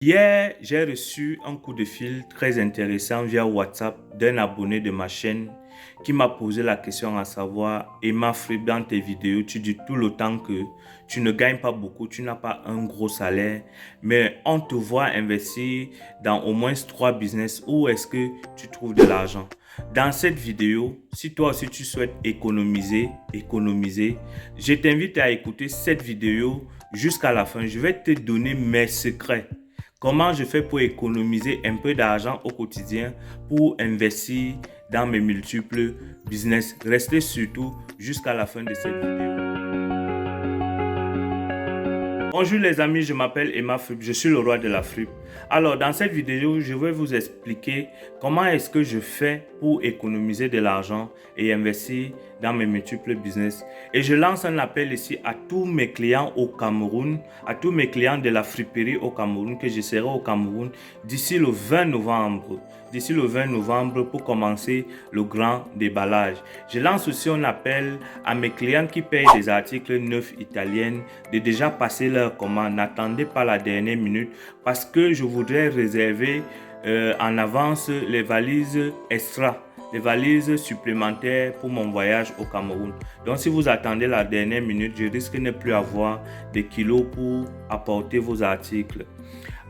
Hier, j'ai reçu un coup de fil très intéressant via WhatsApp d'un abonné de ma chaîne qui m'a posé la question à savoir, Emma Fripp, dans tes vidéos, tu dis tout le temps que tu ne gagnes pas beaucoup, tu n'as pas un gros salaire, mais on te voit investir dans au moins 3 business. Où est-ce que tu trouves de l'argent? Dans cette vidéo, si toi aussi tu souhaites économiser, je t'invite à écouter cette vidéo jusqu'à la fin. Je vais te donner mes secrets. Comment je fais pour économiser un peu d'argent au quotidien pour investir dans mes multiples business. Restez surtout jusqu'à la fin de cette vidéo. Bonjour les amis, je m'appelle Emma Fripp, je suis le roi de la Fripp. Alors dans cette vidéo, je vais vous expliquer comment est-ce que je fais pour économiser de l'argent et investir dans mes multiples business. Et je lance un appel ici à tous mes clients au Cameroun, à tous mes clients de la friperie au Cameroun, que je serai au Cameroun d'ici le 20 novembre. D'ici le 20 novembre pour commencer le grand déballage. Je lance aussi un appel à mes clients qui payent des articles neufs italiennes de déjà passer leur commande. N'attendez pas la dernière minute parce que je voudrais réserver en avance les valises extra, les valises supplémentaires pour mon voyage au Cameroun. Donc si vous attendez la dernière minute, je risque de ne plus avoir des kilos pour apporter vos articles.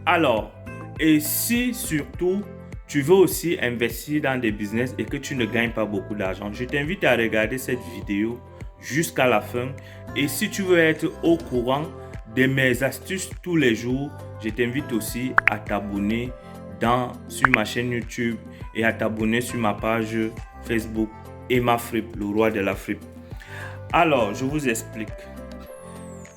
Alors, et si surtout tu veux aussi investir dans des business et que tu ne gagnes pas beaucoup d'argent, je t'invite à regarder cette vidéo jusqu'à la fin. Et si tu veux être au courant de mes astuces tous les jours, je t'invite aussi à t'abonner sur ma chaîne YouTube et à t'abonner sur ma page Facebook Emma Fripp, le roi de la Fripp. Alors, je vous explique.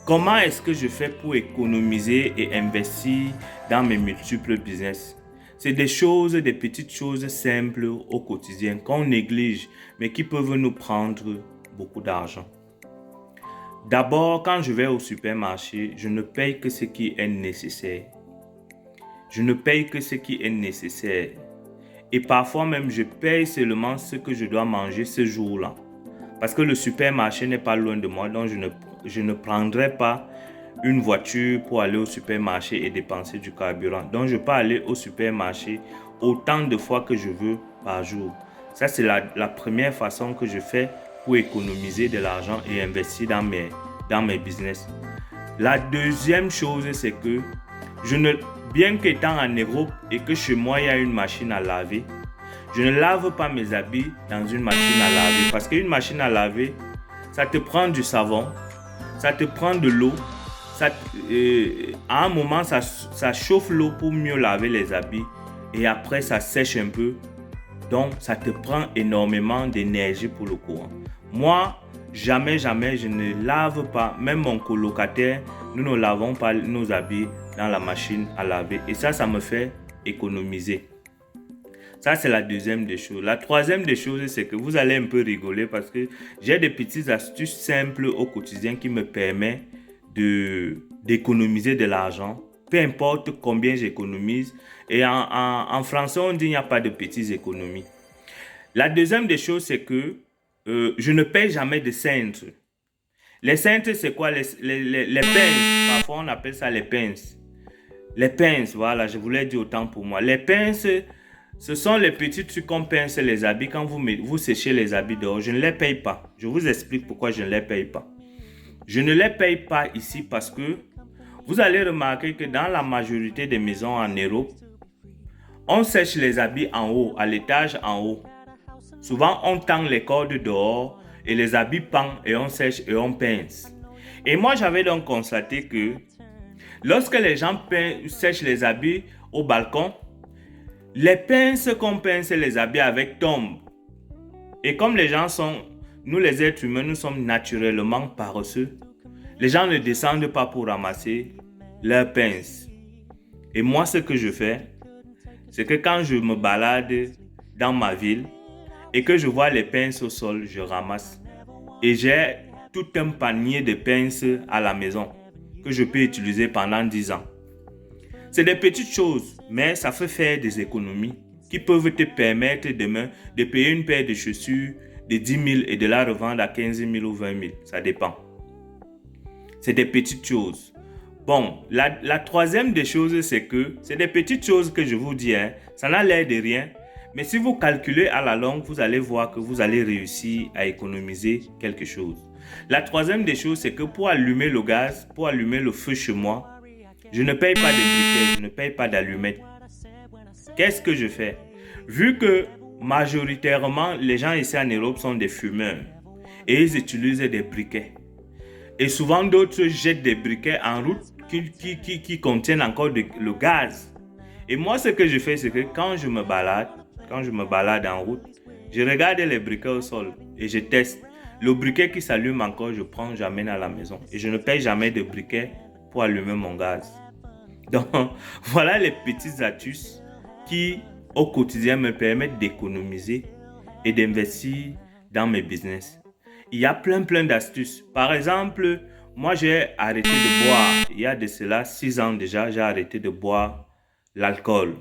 Comment est-ce que je fais pour économiser et investir dans mes multiples business? C'est des petites choses simples au quotidien qu'on néglige, mais qui peuvent nous prendre beaucoup d'argent. D'abord, quand je vais au supermarché, je ne paye que ce qui est nécessaire. Je ne paye que ce qui est nécessaire. Et parfois même, je paye seulement ce que je dois manger ce jour-là. Parce que le supermarché n'est pas loin de moi, donc je ne prendrai pas une voiture pour aller au supermarché et dépenser du carburant. Donc je peux aller au supermarché autant de fois que je veux par jour. Ça, c'est la première façon que je fais pour économiser de l'argent et investir dans mes business. La deuxième chose, c'est que bien qu'étant en Europe et que chez moi, il y a une machine à laver, je ne lave pas mes habits dans une machine à laver parce qu'une machine à laver, ça te prend du savon, ça te prend de l'eau, à un moment, ça chauffe l'eau pour mieux laver les habits et après, ça sèche un peu. Donc, ça te prend énormément d'énergie pour le courant. Moi, jamais, je ne lave pas, même mon colocataire, nous ne lavons pas nos habits dans la machine à laver. Et ça me fait économiser. Ça, c'est la deuxième des choses. La troisième des choses, c'est que vous allez un peu rigoler parce que j'ai des petites astuces simples au quotidien qui me permettent d'économiser de l'argent. Peu importe combien j'économise. Et en français, on dit qu'il n'y a pas de petites économies. La deuxième des choses, c'est que je ne paye jamais de cintres. Les cintres, c'est quoi? Les pinces. Parfois, on appelle ça les pinces. Les pinces, voilà, je voulais dire autant pour moi. Les pinces, ce sont les petits trucs qu'on pince les habits quand vous séchez les habits dehors. Je ne les paye pas. Je vous explique pourquoi je ne les paye pas. Je ne les paye pas ici parce que vous allez remarquer que dans la majorité des maisons en Europe, on sèche les habits en haut, à l'étage en haut. Souvent, on tend les cordes dehors et les habits pendent et on sèche et on pince. Et moi, j'avais donc constaté que lorsque les gens sèchent les habits au balcon, les pinces qu'on pince les habits avec tombent. Et comme nous les êtres humains, nous sommes naturellement paresseux, les gens ne descendent pas pour ramasser leurs pinces. Et moi, ce que je fais, c'est que quand je me balade dans ma ville et que je vois les pinces au sol, je ramasse. Et j'ai tout un panier de pinces à la maison que je peux utiliser pendant 10 ans. C'est des petites choses, mais ça fait faire des économies qui peuvent te permettre demain de payer une paire de chaussures de 10 000 et de la revendre à 15 000 ou 20 000. Ça dépend. C'est des petites choses. Bon, la troisième des choses, c'est que c'est des petites choses que je vous dis, hein. Ça n'a l'air de rien. Mais si vous calculez à la longue, vous allez voir que vous allez réussir à économiser quelque chose. La troisième des choses, c'est que pour allumer le gaz, pour allumer le feu chez moi, je ne paye pas de briquet, je ne paye pas d'allumettes. Qu'est-ce que je fais? Vu que majoritairement, les gens ici en Europe sont des fumeurs et ils utilisent des briquets. Et souvent, d'autres jettent des briquets en route qui contiennent encore le gaz. Et moi, ce que je fais, c'est que quand je me balade en route, je regarde les briquets au sol et je teste. Le briquet qui s'allume encore, je prends, j'amène à la maison. Et je ne paye jamais de briquet pour allumer mon gaz. Donc, voilà les petites astuces qui, au quotidien, me permettent d'économiser et d'investir dans mes business. Il y a plein d'astuces. Par exemple, moi, j'ai arrêté de boire. Il y a de cela 6 ans déjà, j'ai arrêté de boire l'alcool.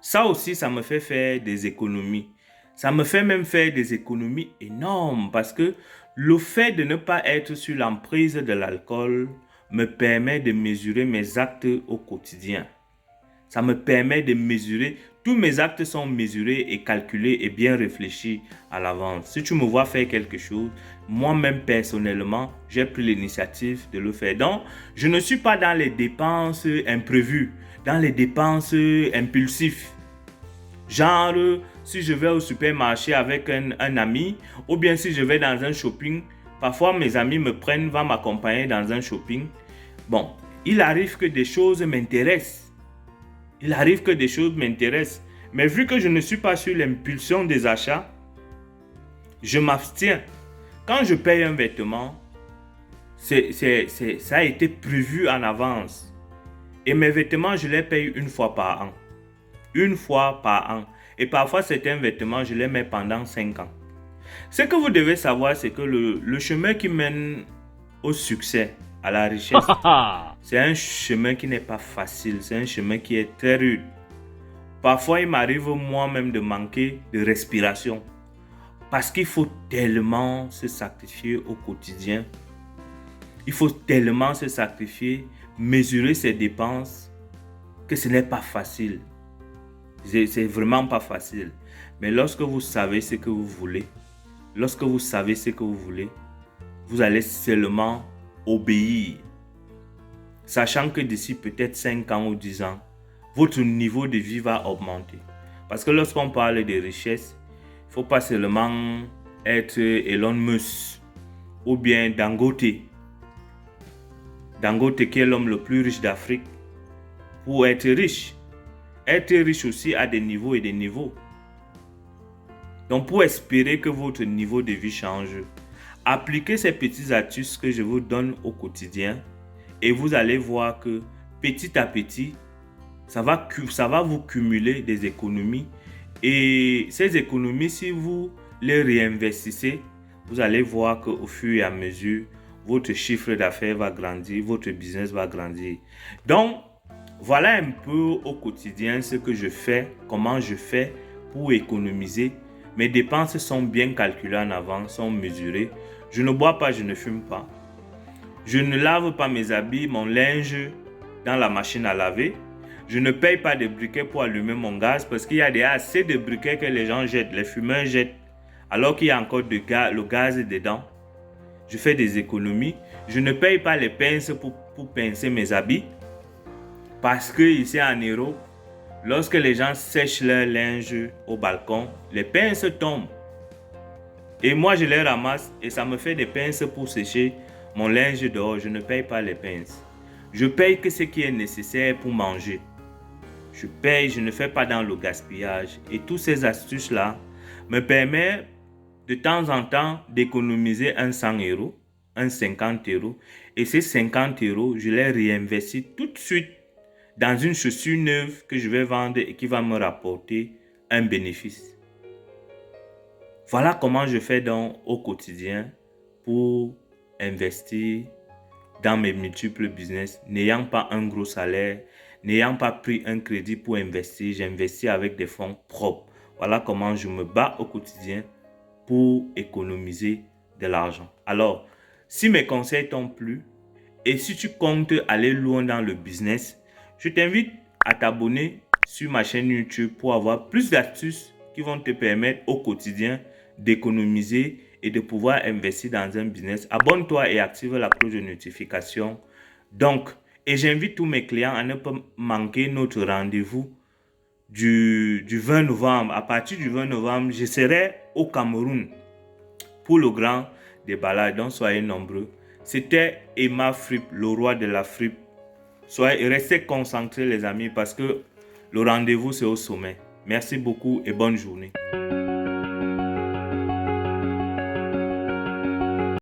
Ça aussi, ça me fait faire des économies. Ça me fait même faire des économies énormes parce que le fait de ne pas être sur l'emprise de l'alcool me permet de mesurer mes actes au quotidien. Ça me permet de mesurer, tous mes actes sont mesurés et calculés et bien réfléchis à l'avance. Si tu me vois faire quelque chose, moi-même personnellement, j'ai pris l'initiative de le faire. Donc, je ne suis pas dans les dépenses imprévues, dans les dépenses impulsives. Genre, si je vais au supermarché avec un ami, ou bien si je vais dans un shopping, parfois mes amis me prennent, vont m'accompagner dans un shopping. Bon, il arrive que des choses m'intéressent. Il arrive que des choses m'intéressent. Mais vu que je ne suis pas sur l'impulsion des achats, je m'abstiens. Quand je paye un vêtement, ça a été prévu en avance. Et mes vêtements, je les paye une fois par an. Une fois par an. Et parfois, certains vêtements, je les mets pendant 5 ans. Ce que vous devez savoir, c'est que le chemin qui mène au succès, à la richesse, c'est un chemin qui n'est pas facile. C'est un chemin qui est très rude. Parfois, il m'arrive moi-même de manquer de respiration. Parce qu'il faut tellement se sacrifier au quotidien. Il faut tellement se sacrifier, mesurer ses dépenses, que ce n'est pas facile. C'est vraiment pas facile. Mais lorsque vous savez ce que vous voulez, lorsque vous savez ce que vous voulez, vous allez seulement obéir. Sachant que d'ici peut-être 5 ans ou 10 ans, votre niveau de vie va augmenter. Parce que lorsqu'on parle de richesse, il ne faut pas seulement être Elon Musk ou bien Dangote. Dangote qui est l'homme le plus riche d'Afrique. Pour être riche aussi à des niveaux et des niveaux. Donc pour espérer que votre niveau de vie change, appliquez ces petites astuces que je vous donne au quotidien et vous allez voir que petit à petit, ça va vous cumuler des économies. Et ces économies, si vous les réinvestissez, vous allez voir qu'au fur et à mesure, votre chiffre d'affaires va grandir, votre business va grandir. Donc, voilà un peu au quotidien ce que je fais, comment je fais pour économiser. Mes dépenses sont bien calculées en avance, sont mesurées. Je ne bois pas, je ne fume pas. Je ne lave pas mes habits, mon linge dans la machine à laver. Je ne paye pas de briquets pour allumer mon gaz parce qu'il y a assez de briquets que les gens jettent, les fumeurs jettent, alors qu'il y a encore le gaz dedans. Je fais des économies. Je ne paye pas les pinces pour pincer mes habits parce que ici en Europe, lorsque les gens sèchent leur linge au balcon, les pinces tombent. Et moi, je les ramasse et ça me fait des pinces pour sécher mon linge dehors. Je ne paye pas les pinces. Je paye que ce qui est nécessaire pour manger. Je paye, je ne fais pas dans le gaspillage. Et toutes ces astuces-là me permettent de temps en temps d'économiser un 100 €, un 50 €. Et ces 50 €, je les réinvestis tout de suite dans une chaussure neuve que je vais vendre et qui va me rapporter un bénéfice. Voilà comment je fais donc au quotidien pour investir dans mes multiples business, n'ayant pas un gros salaire, n'ayant pas pris un crédit pour investir, j'investis avec des fonds propres. Voilà comment je me bats au quotidien pour économiser de l'argent. Alors, si mes conseils t'ont plu Et si tu comptes aller loin dans le business, je t'invite à t'abonner sur ma chaîne YouTube pour avoir plus d'astuces qui vont te permettre au quotidien d'économiser et de pouvoir investir dans un business. Abonne-toi et active la cloche de notification. Donc, et j'invite tous mes clients à ne pas manquer notre rendez-vous du 20 novembre. À partir du 20 novembre, je serai au Cameroun pour le grand déballage. Donc, soyez nombreux. C'était Emma Fripp, le roi de la fripe. Restez concentrés les amis parce que le rendez-vous c'est au sommet. Merci beaucoup et bonne journée.